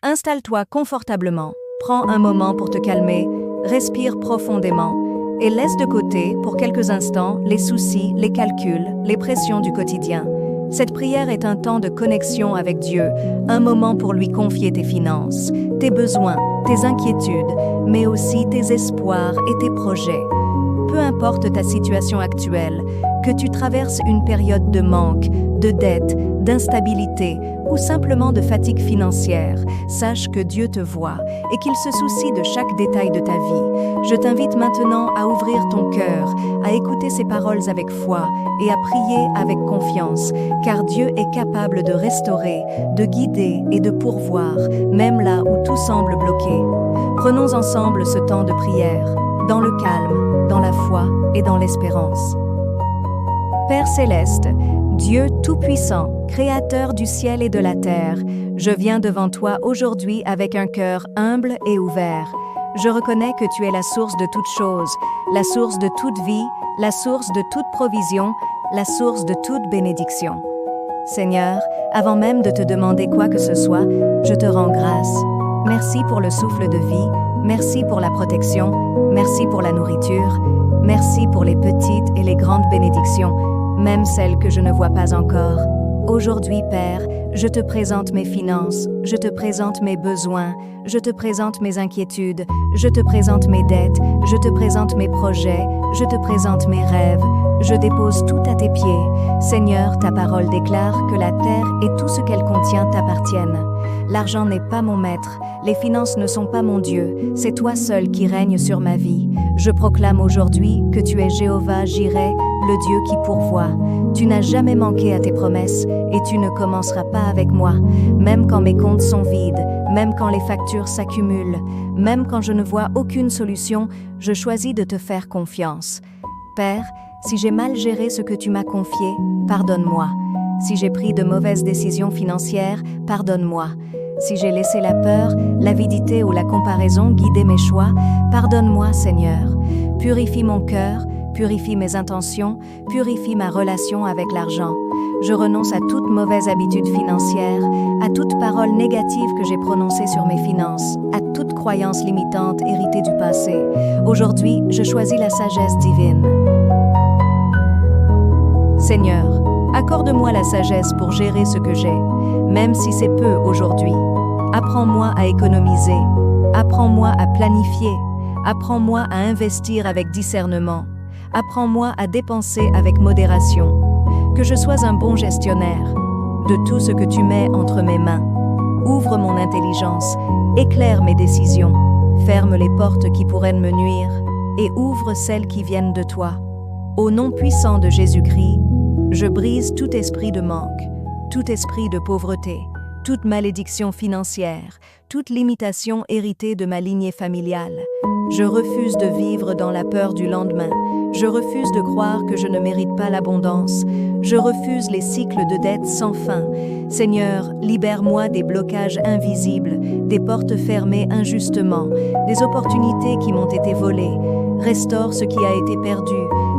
Installe-toi confortablement, prends un moment pour te calmer, respire profondément et laisse de côté, pour quelques instants, les soucis, les calculs, les pressions du quotidien. Cette prière est un temps de connexion avec Dieu, un moment pour lui confier tes finances, tes besoins, tes inquiétudes, mais aussi tes espoirs et tes projets. Peu importe ta situation actuelle, que tu traverses une période de manque, de dette, d'instabilité ou simplement de fatigue financière, sache que Dieu te voit et qu'il se soucie de chaque détail de ta vie. Je t'invite maintenant à ouvrir ton cœur, à écouter ses paroles avec foi et à prier avec confiance, car Dieu est capable de restaurer, de guider et de pourvoir, même là où tout semble bloqué. Prenons ensemble ce temps de prière, dans le calme, dans la foi et dans l'espérance. Père céleste, Dieu Tout-Puissant, Créateur du ciel et de la terre, je viens devant toi aujourd'hui avec un cœur humble et ouvert. Je reconnais que tu es la source de toutes choses, la source de toute vie, la source de toute provision, la source de toute bénédiction. Seigneur, avant même de te demander quoi que ce soit, je te rends grâce. Merci pour le souffle de vie, merci pour la protection, merci pour la nourriture, merci pour les petites et les grandes bénédictions, même celles que je ne vois pas encore. Aujourd'hui, Père, je te présente mes finances, je te présente mes besoins, je te présente mes inquiétudes, je te présente mes dettes, je te présente mes projets, je te présente mes rêves, je dépose tout à tes pieds. Seigneur, ta parole déclare que la terre et tout ce qu'elle contient t'appartiennent. L'argent n'est pas mon maître, les finances ne sont pas mon Dieu, c'est toi seul qui règne sur ma vie. Je proclame aujourd'hui que tu es Jéhovah Jireh, le Dieu qui pourvoit. Tu n'as jamais manqué à tes promesses et tu ne commenceras pas avec moi, même quand mes comptes sont vides, même quand les factures s'accumulent, même quand je ne vois aucune solution, je choisis de te faire confiance. Père, si j'ai mal géré ce que tu m'as confié, pardonne-moi. Si j'ai pris de mauvaises décisions financières, pardonne-moi. Si j'ai laissé la peur, l'avidité ou la comparaison guider mes choix, pardonne-moi, Seigneur. Purifie mon cœur, purifie mes intentions, purifie ma relation avec l'argent. Je renonce à toute mauvaise habitude financière, à toute parole négative que j'ai prononcée sur mes finances, à toute croyance limitante héritée du passé. Aujourd'hui, je choisis la sagesse divine. Seigneur, accorde-moi la sagesse pour gérer ce que j'ai, même si c'est peu aujourd'hui. Apprends-moi à économiser, apprends-moi à planifier, apprends-moi à investir avec discernement, apprends-moi à dépenser avec modération. Que je sois un bon gestionnaire de tout ce que tu mets entre mes mains. Ouvre mon intelligence, éclaire mes décisions, ferme les portes qui pourraient me nuire et ouvre celles qui viennent de toi. Au nom puissant de Jésus-Christ, je brise tout esprit de manque, tout esprit de pauvreté, toute malédiction financière, toute limitation héritée de ma lignée familiale. Je refuse de vivre dans la peur du lendemain. Je refuse de croire que je ne mérite pas l'abondance. Je refuse les cycles de dettes sans fin. Seigneur, libère-moi des blocages invisibles, des portes fermées injustement, des opportunités qui m'ont été volées. Restaure ce qui a été perdu,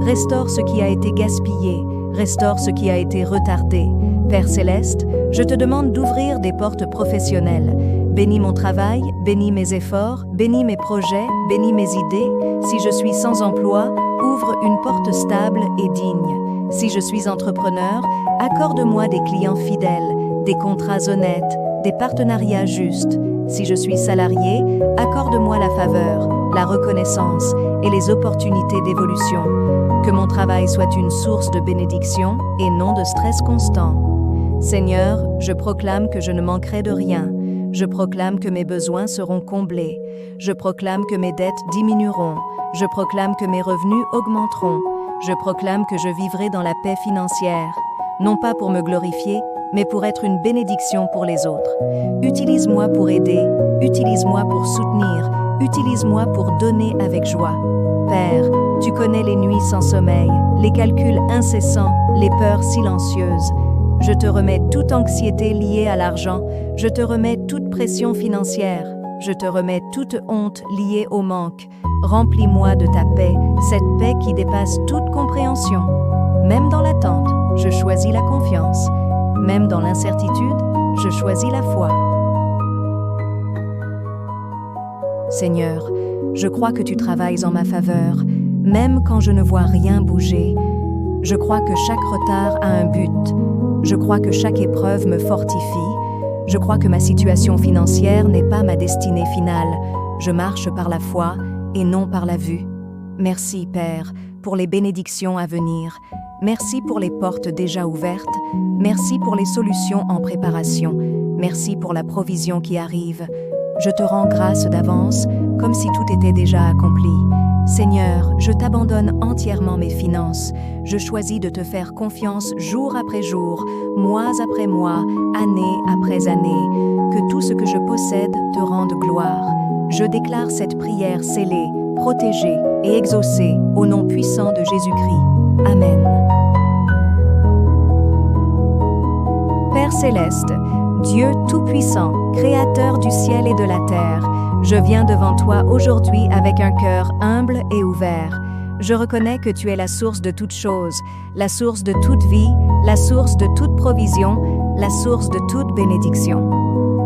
restaure ce qui a été gaspillé, restaure ce qui a été retardé. Père céleste, je te demande d'ouvrir des portes professionnelles. Bénis mon travail, bénis mes efforts, bénis mes projets, bénis mes idées. Si je suis sans emploi, ouvre une porte stable et digne. Si je suis entrepreneur, accorde-moi des clients fidèles, des contrats honnêtes, des partenariats justes. Si je suis salarié, accorde-moi la faveur, la reconnaissance et les opportunités d'évolution. Que mon travail soit une source de bénédiction et non de stress constant. Seigneur, je proclame que je ne manquerai de rien. Je proclame que mes besoins seront comblés. Je proclame que mes dettes diminueront. Je proclame que mes revenus augmenteront. Je proclame que je vivrai dans la paix financière, non pas pour me glorifier, mais pour être une bénédiction pour les autres. Utilise-moi pour aider, utilise-moi pour soutenir, utilise-moi pour donner avec joie. Père, tu connais les nuits sans sommeil, les calculs incessants, les peurs silencieuses. Je te remets toute anxiété liée à l'argent, je te remets toute pression financière, je te remets toute honte liée au manque. Remplis-moi de ta paix, cette paix qui dépasse toute compréhension. Même dans l'attente, je choisis la confiance. Même dans l'incertitude, je choisis la foi. Seigneur, je crois que tu travailles en ma faveur, même quand je ne vois rien bouger. Je crois que chaque retard a un but. Je crois que chaque épreuve me fortifie. Je crois que ma situation financière n'est pas ma destinée finale. Je marche par la foi et non par la vue. Merci, Père, pour les bénédictions à venir. Merci pour les portes déjà ouvertes. Merci pour les solutions en préparation. Merci pour la provision qui arrive. Je te rends grâce d'avance, comme si tout était déjà accompli. Seigneur, je t'abandonne entièrement mes finances. Je choisis de te faire confiance jour après jour, mois après mois, année après année. Que tout ce que je possède te rende gloire. Je déclare cette prière scellée, protégée et exaucée au nom puissant de Jésus-Christ. Amen. Père céleste, Dieu Tout-Puissant, Créateur du ciel et de la terre, je viens devant toi aujourd'hui avec un cœur humble et ouvert. Je reconnais que tu es la source de toute chose, la source de toute vie, la source de toute provision, la source de toute bénédiction.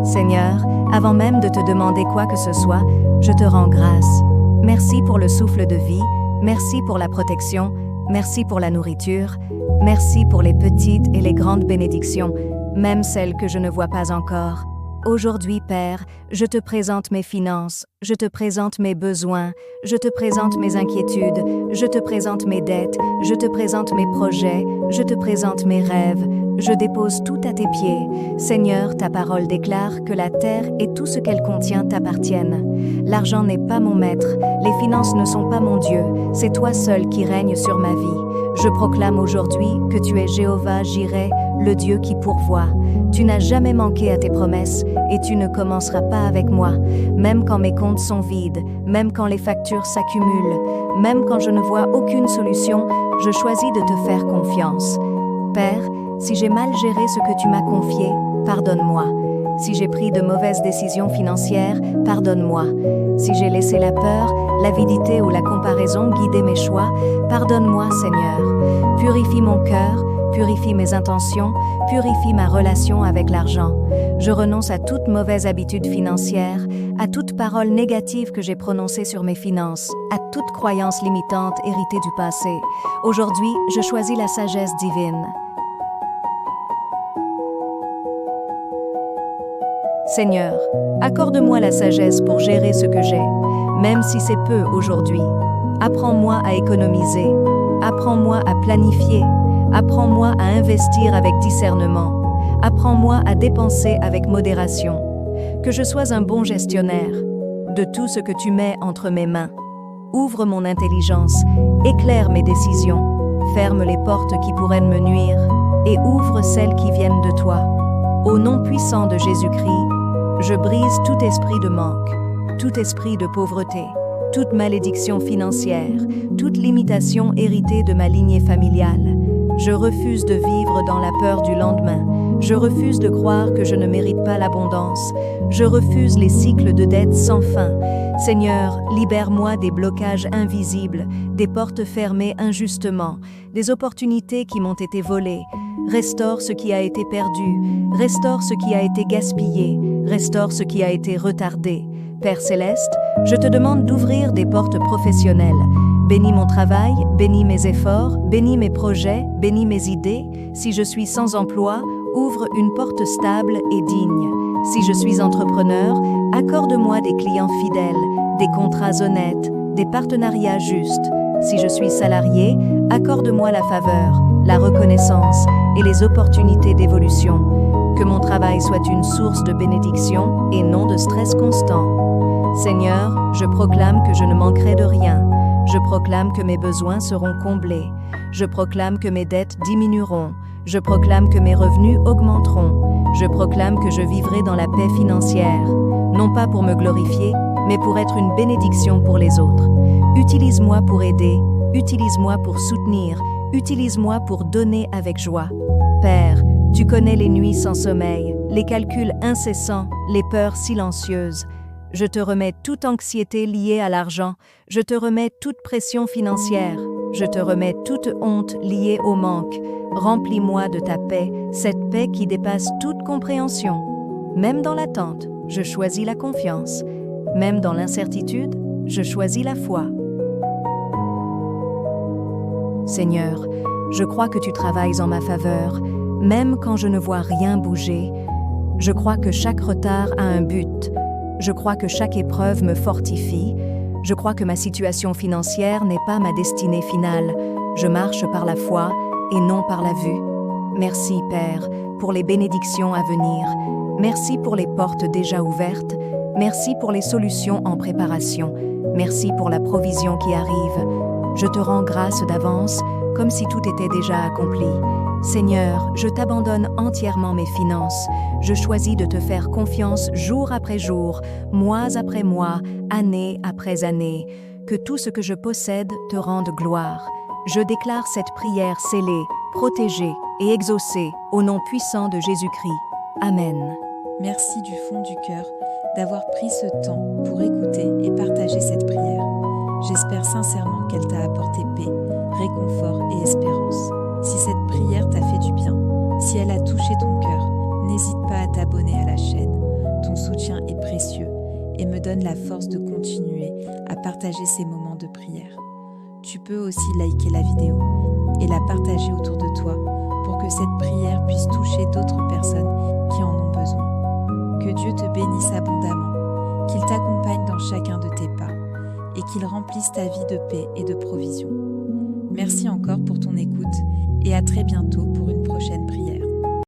Seigneur, avant même de te demander quoi que ce soit, je te rends grâce. Merci pour le souffle de vie, merci pour la protection, merci pour la nourriture, merci pour les petites et les grandes bénédictions, même celles que je ne vois pas encore. Aujourd'hui, Père, je te présente mes finances, je te présente mes besoins, je te présente mes inquiétudes, je te présente mes dettes, je te présente mes projets, je te présente mes rêves. Je dépose tout à tes pieds. Seigneur, ta parole déclare que la terre et tout ce qu'elle contient t'appartiennent. L'argent n'est pas mon maître, les finances ne sont pas mon Dieu, c'est toi seul qui règne sur ma vie. Je proclame aujourd'hui que tu es Jéhovah Jireh, le Dieu qui pourvoit. Tu n'as jamais manqué à tes promesses et tu ne commenceras pas avec moi, même quand mes comptes sont vides, même quand les factures s'accumulent, même quand je ne vois aucune solution, je choisis de te faire confiance. Père, si j'ai mal géré ce que tu m'as confié, pardonne-moi. Si j'ai pris de mauvaises décisions financières, pardonne-moi. Si j'ai laissé la peur, l'avidité ou la comparaison guider mes choix, pardonne-moi, Seigneur. Purifie mon cœur, purifie mes intentions, purifie ma relation avec l'argent. Je renonce à toute mauvaise habitude financière, à toute parole négative que j'ai prononcée sur mes finances, à toute croyance limitante héritée du passé. Aujourd'hui, je choisis la sagesse divine. Seigneur, accorde-moi la sagesse pour gérer ce que j'ai, même si c'est peu aujourd'hui. Apprends-moi à économiser, apprends-moi à planifier, apprends-moi à investir avec discernement, apprends-moi à dépenser avec modération. Que je sois un bon gestionnaire de tout ce que tu mets entre mes mains. Ouvre mon intelligence, éclaire mes décisions, ferme les portes qui pourraient me nuire et ouvre celles qui viennent de toi. Au nom puissant de Jésus-Christ, je brise tout esprit de manque, tout esprit de pauvreté, toute malédiction financière, toute limitation héritée de ma lignée familiale. Je refuse de vivre dans la peur du lendemain. Je refuse de croire que je ne mérite pas l'abondance. Je refuse les cycles de dettes sans fin. Seigneur, libère-moi des blocages invisibles, des portes fermées injustement, des opportunités qui m'ont été volées. Restaure ce qui a été perdu, restaure ce qui a été gaspillé, restaure ce qui a été retardé. Père Céleste, je te demande d'ouvrir des portes professionnelles. Bénis mon travail, bénis mes efforts, bénis mes projets, bénis mes idées. Si je suis sans emploi, ouvre une porte stable et digne. Si je suis entrepreneur, accorde-moi des clients fidèles, des contrats honnêtes, des partenariats justes. Si je suis salarié, accorde-moi la faveur, la reconnaissance et les opportunités d'évolution. Que mon travail soit une source de bénédiction et non de stress constant. Seigneur, je proclame que je ne manquerai de rien. Je proclame que mes besoins seront comblés. Je proclame que mes dettes diminueront. Je proclame que mes revenus augmenteront. Je proclame que je vivrai dans la paix financière, non pas pour me glorifier, mais pour être une bénédiction pour les autres. Utilise-moi pour aider, utilise-moi pour soutenir, utilise-moi pour donner avec joie. Père, tu connais les nuits sans sommeil, les calculs incessants, les peurs silencieuses. Je te remets toute anxiété liée à l'argent, je te remets toute pression financière, je te remets toute honte liée au manque. Remplis-moi de ta paix, cette paix qui dépasse toute compréhension. Même dans l'attente, je choisis la confiance. Même dans l'incertitude, je choisis la foi. Seigneur, je crois que tu travailles en ma faveur, même quand je ne vois rien bouger. Je crois que chaque retard a un but. Je crois que chaque épreuve me fortifie. Je crois que ma situation financière n'est pas ma destinée finale. Je marche par la foi et non par la vue. Merci, Père, pour les bénédictions à venir. Merci pour les portes déjà ouvertes. Merci pour les solutions en préparation. Merci pour la provision qui arrive. Je te rends grâce d'avance, comme si tout était déjà accompli. Seigneur, je t'abandonne entièrement mes finances. Je choisis de te faire confiance jour après jour, mois après mois, année après année. Que tout ce que je possède te rende gloire. Je déclare cette prière scellée, protégée et exaucée au nom puissant de Jésus-Christ. Amen. Merci du fond du cœur d'avoir pris ce temps pour écouter et partager cette prière. J'espère sincèrement qu'elle t'a apporté paix, réconfort et espérance. Si cette prière t'a fait du bien, si elle a touché ton cœur, n'hésite pas à t'abonner à la chaîne. Ton soutien est précieux et me donne la force de continuer à partager ces moments de prière. Tu peux aussi liker la vidéo et la partager autour de toi pour que cette prière puisse toucher d'autres personnes qui en ont besoin. Que Dieu te bénisse abondamment, qu'il t'accompagne dans chacun de tes pas et qu'il remplisse ta vie de paix et de provision. Merci encore pour ton écoute et à très bientôt pour une prochaine prière.